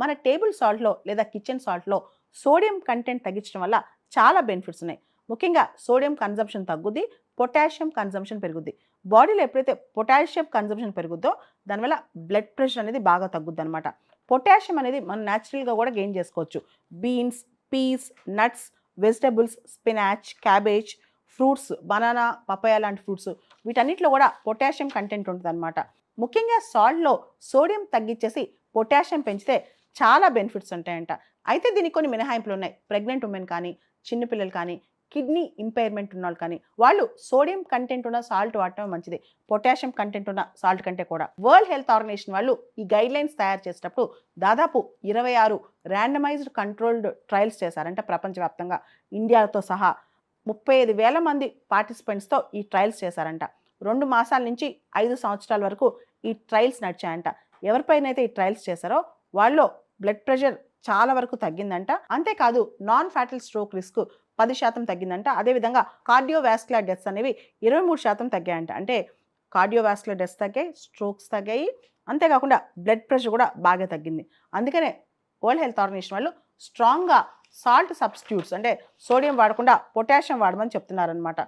మన టేబుల్ సాల్ట్లో లేదా kitchen సాల్ట్లో sodium content తగ్గించడం వల్ల చాలా బెనిఫిట్స్ ఉన్నాయి. ముఖ్యంగా సోడియం కన్జంప్షన్ తగ్గుద్ది, పొటాషియం కన్జంప్షన్ పెరుగుద్ది. బాడీలో ఎప్పుడైతే పొటాషియం కన్జంప్షన్ పెరుగుద్దో దానివల్ల బ్లడ్ ప్రెషర్ అనేది బాగా తగ్గుద్ది అనమాట. పొటాషియం అనేది మనం న్యాచురల్గా కూడా గెయిన్ చేసుకోవచ్చు. Beans, peas, nuts, vegetables, spinach, cabbage, fruits, banana, papaya లాంటి ఫ్రూట్స్ వీటన్నిటిలో కూడా పొటాషియం కంటెంట్ ఉంటుందన్నమాట. ముఖ్యంగా సాల్ట్లో సోడియం తగ్గించేసి పొటాషియం పెంచితే చాలా బెనిఫిట్స్ ఉంటాయంట. అయితే దీనికి కొన్ని మినహాయింపులు ఉన్నాయి. ప్రెగ్నెంట్ ఉమెన్ కానీ, చిన్నపిల్లలు కానీ, కిడ్నీ ఇంపైర్మెంట్ ఉన్నవాళ్ళు కానీ వాళ్ళు సోడియం కంటెంట్ ఉన్న సాల్ట్ వాడటం మంచిది, పొటాషియం కంటెంట్ ఉన్న సాల్ట్ కంటే కూడా. వరల్డ్ హెల్త్ ఆర్గనైజేషన్ వాళ్ళు ఈ గైడ్ లైన్స్ తయారు చేసేటప్పుడు దాదాపు 26 ర్యాండమైజ్డ్ కంట్రోల్డ్ ట్రయల్స్ చేశారంట ప్రపంచవ్యాప్తంగా. ఇండియాతో సహా 35,000 మంది పార్టిసిపెంట్స్తో ఈ ట్రయల్స్ చేశారంట. 2 మాసాల నుంచి 5 సంవత్సరాల వరకు ఈ ట్రయల్స్ నడిచాయంట. ఎవరిపైనైతే ఈ ట్రయల్స్ చేశారో వాళ్ళు బ్లడ్ ప్రెషర్ చాలా వరకు తగ్గిందంట. అంతేకాదు నాన్ ఫ్యాటల్ స్ట్రోక్ రిస్క్ 10% తగ్గిందంట. అదేవిధంగా కార్డియోవాస్కులర్ డెత్స్ అనేవి 23% తగ్గాయంట. అంటే కార్డియోవాస్కులర్ డెత్స్ తగ్గాయి, స్ట్రోక్స్ తగ్గాయి, అంతేకాకుండా బ్లడ్ ప్రెషర్ కూడా బాగా తగ్గింది. అందుకనే వరల్డ్ హెల్త్ ఆర్గనైజేషన్ వాళ్ళు స్ట్రాంగ్గా సాల్ట్ సబ్స్టిట్యూట్స్ అంటే సోడియం వాడకుండా పొటాషియం వాడమని చెప్తున్నారనమాట.